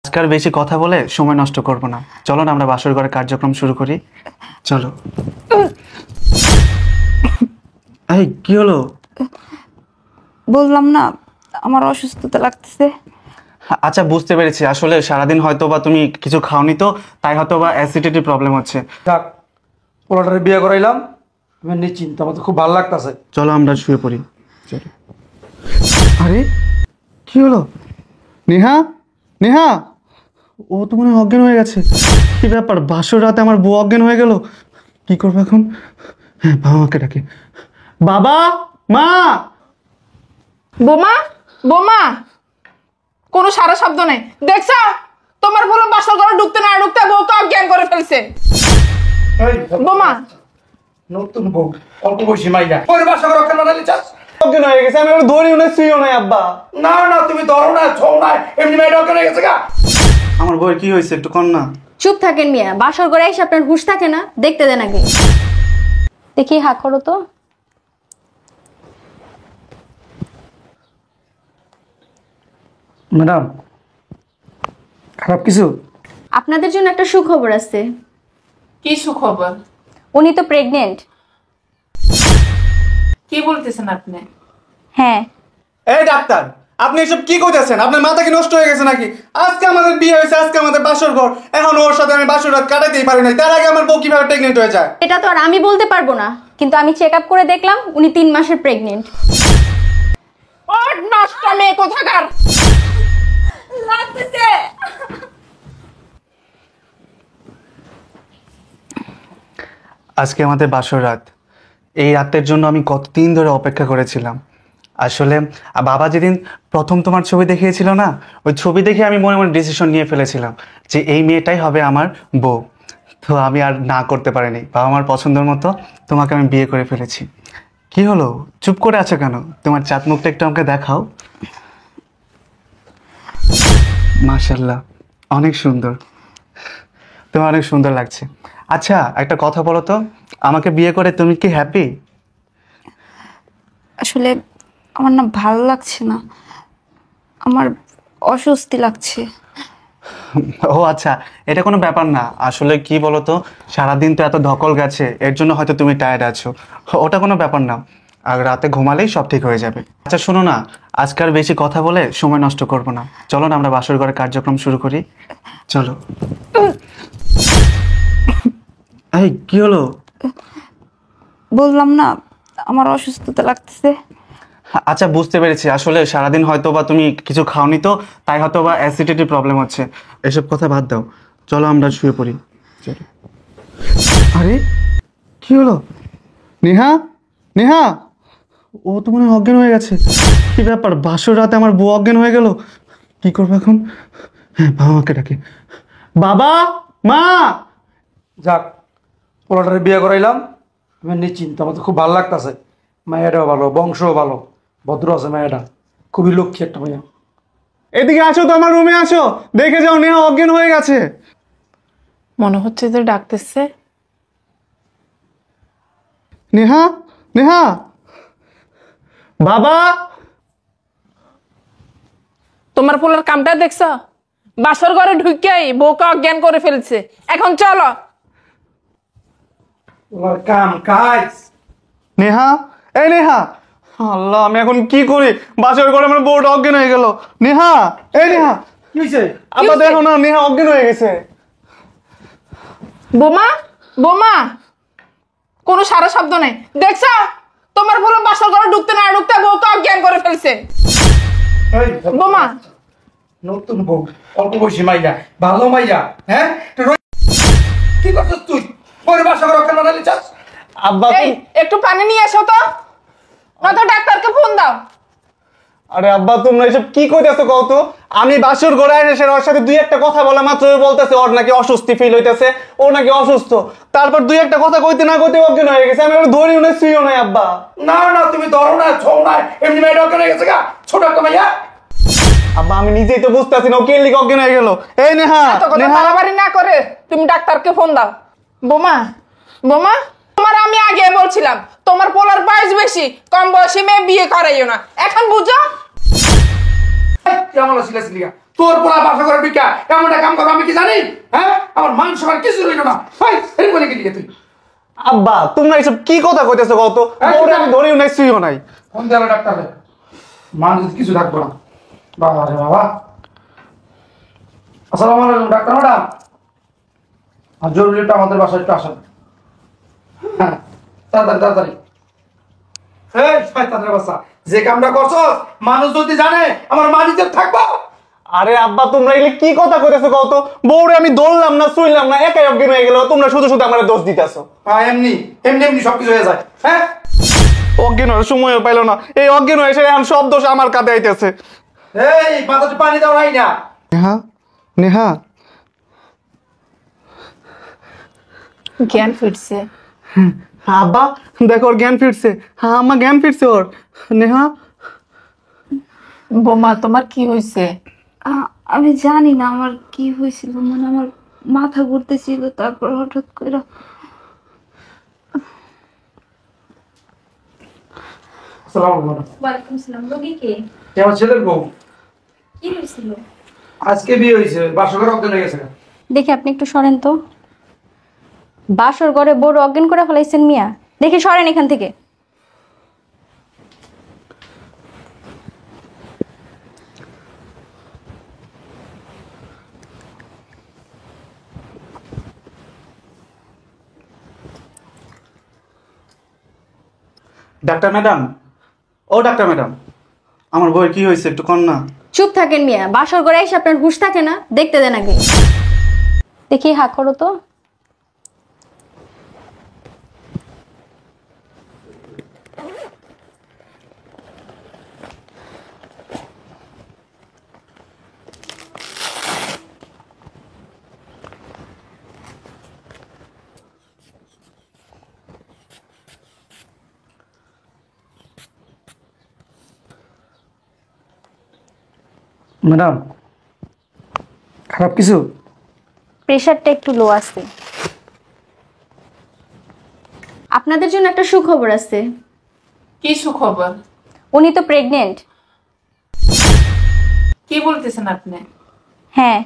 আজকাল বেশি কথা বলে সময় নষ্ট করব না, চলো না আমরা বাসর ঘরের কার্যক্রম শুরু করি। চলো। এই কি হলো? বললাম না আমার অসুস্থতা লাগতেছে। আচ্ছা বুঝতে পেরেছি, আসলে সারাদিন হয়তো বা তুমি কিছু খাওনি, তো তাই হয়তো বা অ্যাসিডিটি প্রবলেম হচ্ছে। যাক, পোলাটারে বিয়ে করাইলাম, আমি নিশ্চিন্ত, আমার তো খুব ভালো লাগতেছে। চলো আমরা শুয়ে পড়ি। চলো। আরে কি হলো? নেহা, নেহা, ও তো মনে হয় অজ্ঞান হয়ে গেছে। কি ব্যাপার, বাসর রাতে আমার বউ অজ্ঞান হয়ে গেল, কি করবো এখন? হ্যাঁ, বাবা মাকে ডাকে। বাবা, মা। বোমা, বোমা, কোনো সারা শব্দ নেই। দেখছো তোমার বলে বাসর ঘরে ঢুকতে না ঢুকতে বউকে অজ্ঞান করে ফেলছে। বোমা, নতুন বউ, অল্প বয়সী মাইয়া, ওর বাসা করে কেন বানালি চাস? অজ্ঞান হয়ে গেছে, আমি ওর ধরিও না শুইও নাই আব্বা। না না, তুমি ধরো না, ছৌ না, এমনি মেয়েটা ওখানে গেছে গা। আমার বউয়ের কি হয়েছে একটু কন না। চুপ থাকেন মিয়া, বাসর ঘরে এসে আপনার হুঁশ থাকে না? দেখতে দেন আগে। দেখি হা করো তো। ম্যাডাম, খারাপ কিছু? আপনাদের জন্য একটা সুখবর আছে। কি সুখবর? উনি তো প্রেগনেন্ট। কি বলতেছেন আপনি? হ্যাঁ। এই ডাক্তার, আপনি এসব কি করতেছেন? আপনার মাথা কি নষ্ট হয়ে গেছে নাকি? আজকে আমাদের বিয়ে হয়েছে, আজকে আমাদের বাসর ঘর, এখন ওর সাথে আমি বাসর রাত কাটাতেই পারি না, তার আগে আমার বউ কিভাবে প্রেগনেন্ট হয়ে যায়? এটা তো আর আমি বলতে পারবো না, কিন্তু আমি চেক আপ করে দেখলাম উনি 3 মাসের প্রেগনেন্ট। ও নষ্ট মেয়ে কোথাকার! লাগতেছে। আজকে আমাদের বাসর রাত, এই রাতের জন্য আমি কতদিন ধরে অপেক্ষা করেছিলাম। আসলে বাবা যেদিন প্রথম তোমার ছবি দেখিয়েছিল না, ওই ছবি দেখে আমি মনে মনে ডিসিশন নিয়ে ফেলেছিলাম যে এই মেয়েটাই হবে আমার বউ। তো আমি আর না করতে পারিনি, বাবা আমার পছন্দের মতো তোমাকে আমি বিয়ে করে ফেলেছি। কি হলো, চুপ করে আছো কেন? তোমার চাঁদ মুখটা একটু আমাকে দেখাও। মাশাল্লাহ, অনেক সুন্দর, তোমার অনেক সুন্দর লাগছে। আচ্ছা একটা কথা বলো তো, আমাকে বিয়ে করে তুমি কি হ্যাপি? আসলে আমার না ভালো লাগছে না, আমার অস্বস্তি লাগছে। ও আচ্ছা, এটা কোনো ব্যাপার না। আসলে কি বলতো, সারাদিন তো এত ধকল গেছে, এর জন্য হয়তো তুমি টায়ার্ড আছো, ওটা কোনো ব্যাপার না। আর রাতে ঘুমালেই সব ঠিক হয়ে যাবে। আচ্ছা শোনো না, আজকাল বেশি কথা বলে সময় নষ্ট করব না, চলো না আমরা বাসর ঘরের কার্যক্রম শুরু করি। চলো। এই কি হলো? বললাম না আমার অসুস্থতা লাগতেছে। আচ্ছা বুঝতে পেরেছি, আসলে সারাদিন হয়তো বা তুমি কিছু খাওনি, তো তাই হয়তো বা অ্যাসিডিটি প্রবলেম হচ্ছে। এসব কথা বাদ দাও, চলো আমরা শুয়ে পড়ি। চলো। আরে কি হলো? নেহা, নেহা, ও তো মনে হয় অজ্ঞান হয়ে গেছে। কি ব্যাপার, বাসর রাতে আমার বউ অজ্ঞান হয়ে গেল, কি করবো এখন? হ্যাঁ, বাবা মাকে ডাকে। বাবা, মা। যাক, পোলাটারে বিয়ে করাইলাম, আমি নিশ্চিন্ত, আমার তো খুব ভালো লাগতেছে। মায়েরাও ভালো, বংশও ভালো, ভদ্র আছে মায়েরা, খুবই লক্ষ্মী একটা মাইয়া। এদিকে আসো তো, আমার রুমে আসো, দেখে যাও নেহা অজ্ঞান হয়ে গেছে। মনে হচ্ছে যে ডাকতেছে। নেহা, নেহা, বাবা। তোমার পোলার কামটা দেখছো? বাসর ঘরে ঢুকেই বউকে অজ্ঞান করে ফেলছে। এখন চলো। পোলার কাম কাজ। নেহা, এই নেহা, আল্লাহ আমি এখন কি করি? বাসর ঘরে আমার বউটা অজ্ঞান হয়ে গেল। নেহা, এই নেহা, কি হয়েছে? আব্বা দেখো না, নেহা অজ্ঞান হয়ে গেছে। বোমা, বোমা, কোনো সারা শব্দ নেই। দেখছো তোমার বলে বাসর ঘরে ঢুকতে না ঢুকতে বউকে অজ্ঞান করে ফেলছে। বোমা, নতুন বউ, অল্প বয়সী মাইয়া, ভালো মাইয়া, হ্যাঁ? কি করছিস তুই? ওর বাসা করে কেন বানালি চাস? আব্বা এই একটু পানি নিয়ে এসো তো, নয়তো ডাক্তারকে ফোন দাও। আরে আব্বা তোমরা এসব কি কইতেছো কত? আমি বাসর ঘরে এসে ওর সাথে দুই একটা কথা বলা মাত্র বলতেছে ওর নাকি অস্বস্তি ফিল হইতেছে, ও নাকি অসুস্থ। তারপর দুই একটা কথা কইতে না কইতে অজ্ঞান হয়ে গেছে, আমি ওর ধরিও না শুইও নাই আব্বা। না না, তুমি ধরো না, ছৌ না, এমনি মেয়েটা ওখানে গেছে গা। ছোট একটা মাইয়া। আব্বা আমি নিজেই তো বুঝতেছি না ও কে লিখে অজ্ঞান হয়ে গেল। এই নেহা, এত কথা নেহা, বাড়াবাড়ি না করে তুমি ডাক্তারকে ফোন দাও। বোমা, বোমা, তোমার আমি আগে বলছিলাম তোমার পোলার বয়স বেশি, কম বয়সী মেয়ে বিয়ে করাইও না। এখন বুঝো? কেমন ছিল? তোর পোলা বাসা করে ঢুকা এমন একটা কাম করবো আমি কি জানি? হ্যাঁ, আমার মান সম্মান কিছু রইল না। ভাই এর বলে কি দিকে তুই? আব্বা তোমরা এসব কি কথা কইতেছো কত? বউরে আমি ধরিও নাই শুইও নাই। ফোন দেওয়া ডাক্তার মান যদি কিছু থাকবো না। বাবা রে বাবা। আসসালামু আলাইকুম ডাক্তার ম্যাডাম। আর জরুরি একটা আমাদের বাসায় একটু আসেন। হ্যাঁ, তাড়াতাড়ি তাড়াতাড়ি। এই শয়তানের বাচ্চা, যে কামটা করছস মানুষ যদি জানে আমার মানিতে থাকবো। আরে আব্বা তোমরা এগুলো কি কথা কইতেছো কত? বউরে আমি ধরলাম না শুইলাম না, একাই অজ্ঞান হয়ে গেল, তোমরা শুধু শুধু আমার দোষ দিতেছো। হ্যাঁ, এমনি এমনি এমনি সবকিছু হয়ে যায়। হ্যাঁ, অজ্ঞান হওয়ার সময়ও পাইলো না, এই অজ্ঞান হয়ে এসে এখন সব দোষ আমার কাঁধে আইতেছে। এই মাথাতে পানি দাও নাই না। নেহা, নেহা, জ্ঞান ফিরছে। আব্বা দেখো ওর জ্ঞান ফিরছে। হ্যাঁ আম্মা জ্ঞান ফিরছে ওর। নেহা, বোমা তোমার কি হয়েছে? আমি জানি না আমার কি হয়েছিল, মানে আমার মাথা ঘুরতেছিল, তারপর হঠাৎ করে আসসালামু আলাইকুম। ওয়ালাইকুম আসসালাম। রোগী কে? এ আমার ছেলের বউ। কি হয়েছিল? আজকে বিয়ে হয়েছে, বাসা করে অজ্ঞান হয়ে গেছে। দেখি আপনি একটু সরেন তো। বাসর ঘরে বড় অজ্ঞান করে ফেলাইছেন মিয়া, দেখি সরেন এখান থেকে। ডাক্তার ম্যাডাম, ও ডাক্তার ম্যাডাম, আমার বউয়ের কি হয়েছে একটু কন না। চুপ থাকেন মিয়া, বাসর ঘরে এসে আপনার হুঁশ থাকে না? দেখতে দেন আগে। দেখি হা করো তো। ম্যাডাম খারাপ কিছু? প্রেশারটা একটু লো আছে। আপনাদের জন্য একটা সুখবর আছে। কি সুখবর? উনি তো প্রেগনেন্ট। কি বলতেছেন আপনি? হ্যাঁ।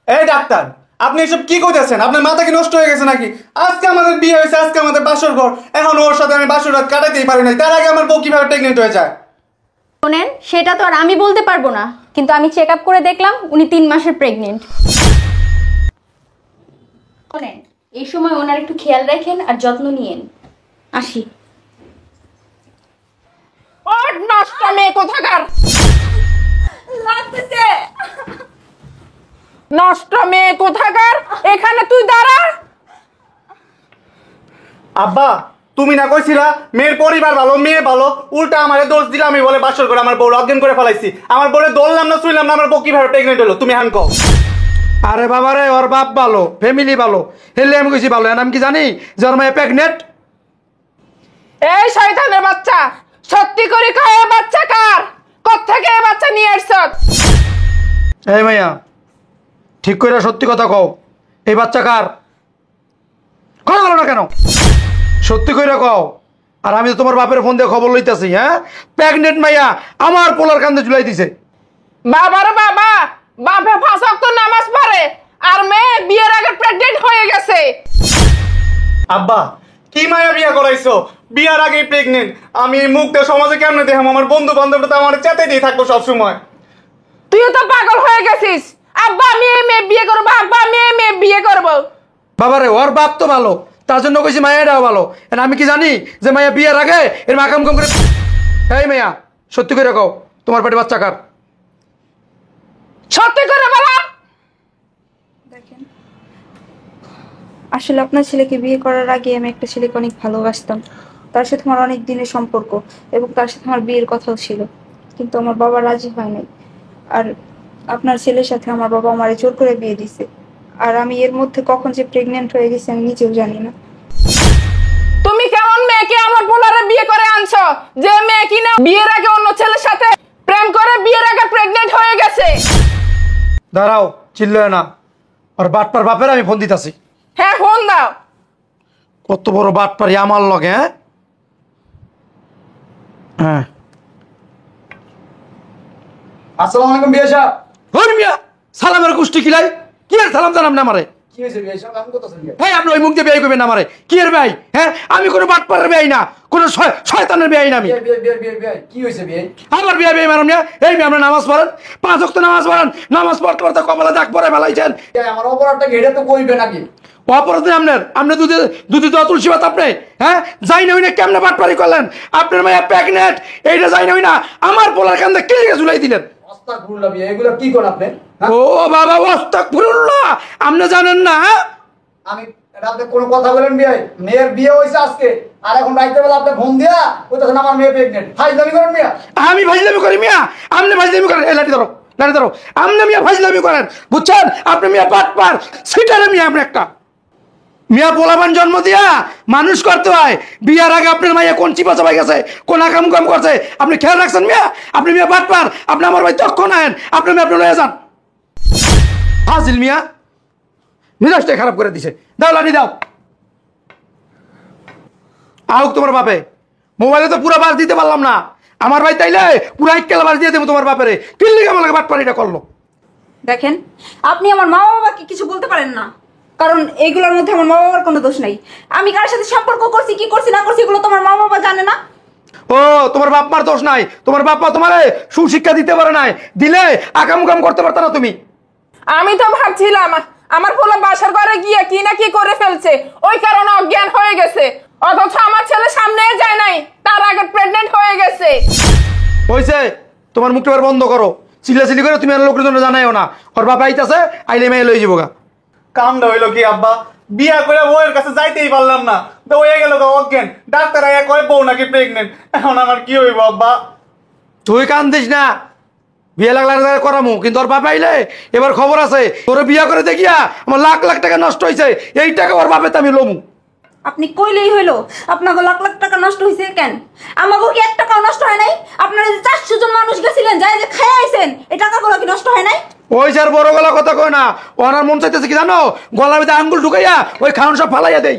এই ডাক্তার, আপনি এসব কি কইতেছেন? আপনার মাথা কি নষ্ট হয়ে গেছে নাকি? আজকে আমাদের বিয়ে হয়েছে, আজকে আমাদের বাসর ঘর, এখন ওর সাথে আমি বাসর রাত কাটাতেই পারি নাই, তার আগে আমার বউ কিভাবে প্রেগনেন্ট হয়ে যায়? শোনেন, সেটা তো আর আমি বলতে পারবো না, কিন্তু আমি চেক আপ করে দেখলাম উনি 3 মাসের প্রেগনেন্ট। শোনেন, এই সময় ওনার একটু খেয়াল রাখেন আর যত্ন নিয়েন। আসি। ওর নষ্ট মেয়ে কোথাকার! লাগতেছে। নষ্ট মেয়ে কোথাকার! এখানে তুই দাঁড়া। আব্বা তুমি না কইছিলা মেয়ের পরিবার ভালো, মেয়ে ভালো, উল্টা আমারে দোষ দিলা। আমি বলে বাসর করে আমার বউ অজ্ঞান করে ফেলাইছি, আমার বউরে দৌড়লাম না শুইলাম না, আমার বউ কিভাবে প্রেগনেন্ট হলো তুমি হান কও। আরে বাবা রে, ওর বাপ ভালো, ফ্যামিলি ভালো, হেলে আমি কইছি ভালো। এর নাম কি জানি? জন্মায় প্রেগনেন্ট। এই শয়তানের বাচ্চা, সত্যি করে কয় এ বাচ্চা কার? কোত্থেকে এ বাচ্চা নিয়ে আসছত? এই মাইয়া, ঠিক করে সত্যি কথা কও, এই বাচ্চা কার? কথা বলো না কেন? সত্যি করে কও। আর আমি তো তোমার বাপের ফোন দিয়ে খবর লইতাছি। হ্যাঁ, প্রেগনেন্ট মাইয়া আমার পোলার কান্দে ঝুলাই দিছে। বাবার বাবা, বাপে 5 ওয়াক্ত নামাজ পড়ে আর মেয়ে বিয়ের আগে প্রেগনেন্ট হয়ে গেছে। আব্বা কি মায়া বিয়া করাইছো? বিয়ার আগেই প্রেগনেন্ট। আমি এই মুখটা সমাজে কেমনে দেখাম? আমার বন্ধু বান্ধবরা তো আমার চেতে দিয়ে থাকবো সবসময়। তুইও তো পাগল হয়ে গেছিস। আব্বা আমি এই মেয়ে বিয়ে করবো, আব্বা আমি এই মেয়ে বিয়ে করবো। বাবারে, ওর বাপ তো ভালো, তার জন্য কইছি মায়াটাও ভালো। আর আমি কি জানি যে মায়া বিয়ের আগে এর মাকাম কাম করে। এই মাইয়া, সত্যি করে কও, তোমার পেটে বাচ্চা কার? সত্যি করে বলো। দেখেন, আসলে আপনার ছেলেকে বিয়ে করার আগে আমি একটা ছেলেকে অনেক ভালোবাসতাম। তার সাথে আমার অনেক দিনের সম্পর্ক এবং তার সাথে আমার বিয়ের কথাও ছিল, কিন্তু আমার বাবা রাজি হয় নাই। আর আপনার ছেলের সাথে আমার বাবা আমারে জোর করে বিয়ে দিছে। আর আমি এর মধ্যে কখন যে প্রেগনেন্ট হয়ে গেছি আমি নিজেও জানি না। তুমি কেমন মেয়েকে আমার পোলারে বিয়ে করে আনছো, যে মেয়ে কিনা বিয়ের আগে অন্য ছেলের সাথে প্রেম করে বিয়ের আগে প্রেগনেন্ট হয়ে গেছে? দাঁড়াও, চিল্লয় না। আর বাটপার বাপের আমি ফোন দিতাছি। হ্যাঁ ফোন দাও। কত বড় বাটপারি আমার লগে। হ্যাঁ হ্যাঁ, আসসালামু আলাইকুম বিয়া সাহেব। হই মিয়া, সালামের গোষ্ঠী কিলাই কি এর সালাম জানাম না আমারে কি হয়েছে বিয়ে সব আমি করতেছেন হ্যাঁ আপনি ওই মুখ দিয়ে বিয়ে করবেন না আমারে কি এর ভাই হ্যাঁ আমি কোনো বাটপারের বিয়ে না কোনো শয়তানের বিয়ে না আমি বিয়ে কি হয়েছে বিয়ে আমার বিয়ে মারাম না এই বিয়ে আমরা নামাজ পড়েন 5 ওয়াক্ত নামাজ পড়েন নামাজ পড়তে পড়তে কপালে দাগ পরে ফেলাইছেন আমার অপরাধটা ঘেড়ে তো কইবে নাকি অপরাধী আপনার আপনি দুধে দেওয়া তুলসী পাতা আপনি হ্যাঁ যাই না না কেমনে বাটপারি করলেন আপনার মায়া প্রেগনেন্ট এইটা যাই না আমার পোলার কান্দে কিলিকে ঝুলাই দিলেন আস্তাগফিরুল্লাহ বিয়ে এগুলো কি করেন আপনি ও বাবা আস্তাগফিরুল্লাহ আপনি জানেন না আমি রাতে কোনো কথা বলেন বিয়ে মেয়ের বিয়ে হয়েছে আজকে আর এখন রাইতে বেলা আপনি ফোন দিয়া কইতাছেন আমার মেয়ে প্রেগনেন্ট ফাইজলামি করেন মিয়া আমি ফাইজলামি করি মিয়া আপনি ফাইজলামি করেন এই লাঠি ধরো আপনি মিয়া ফাইজলামি করেন বুঝছেন আপনি মিয়া বাটপার সিটারে মিয়া আপনি একটা মিয়া পোলাপান জন্ম দিয়া মানুষ করতে হয় বিয়ার আগে আপনার মাইয়া কোন চিপা চাপাই গেছে কোন আকাম কাম করছে আপনি খেয়াল রাখছেন মিয়া আপনি মিয়া বাটপার আপনি আমার ভাই তখন আয়েন আপনি মিয়া আপনি লয়ে যান হাজিল মিয়া মিজাজটা খারাপ করে দিছে দাও লাঠি দাও আউক তোমার বাপে মোবাইলে তো পুরো বাস দিতে পারলাম না আমার ভাই তাইলে পুরো এক কেলা বাস দিয়ে দেবো তোমার বাপেরে কিল্লি আমাকে বাটপারিটা করলো দেখেন আপনি আমার মা বাবাকে কিছু বলতে পারেন না, কারণ এইগুলোর মধ্যে আমার মা বাবার কোনো দোষ নাই। আমি কার সাথে সম্পর্ক করছি কি করছি না করছি এগুলো তোমার মা বাবা জানে না। ও তোমার বাপ মার দোষ নাই, তোমার বাপ মা তোমারে সুশিক্ষা দিতে পারে নাই, দিলে আকাম কাম করতে পারত না তুমি। আমি তো ভাবছিলাম আমার পোলা বাসার ঘরে গিয়ে কি না কি করে ফেলছে, ওই কারণে অজ্ঞান হয়ে গেছে, অথচ আমার ছেলে সামনে যায় নাই, তার আগে প্রেগনেন্ট হয়ে গেছে। হইছে তোমার মুখটা এবার বন্ধ করো, চিল্লাচিল্লি করে তুমি আর লোকের জন্য জানাইও না। ওর বাপ আইতাছে, আইলে মেয়ে লই যাবো গা। কামটা হইলো কি আব্বা, বিয়া করে বউয়ের কাছে যাইতেই পারলাম না, তো হয়ে গেল অজ্ঞান। ডাক্তার আয়া কয় বউ নাকি প্রেগনেন্ট, এখন আমার কি হইব আব্বা? তুই কান্দিস না, বিয়ে লাগলে করামু, কিন্তু ওর বাপ আইলে এবার খবর আছে, তোর বিয়া করে দেখিয়া আমার লাখ লাখ টাকা নষ্ট হয়েছে, এই টাকা ওর বাপে আমি লমু। আপনি কইলেই হইলো আপনাকে লাখ লাখ টাকা নষ্ট হয়েছে কেন? আমাকে কি 1 টাকাও নষ্ট হয় নাই? আপনারা যে 400 জন মানুষ গেছিলেন, যাই যে খেয়ে আইছেন, এই টাকাগুলো কি নষ্ট হয় নাই? ওই যার বড় গলা কথা কয় না, ওনার মন চাইতেছে কি জানো, গলার ভিতরে আঙ্গুল ঢুকাইয়া ওই খাওয়ান সব ফালাইয়া দেয়।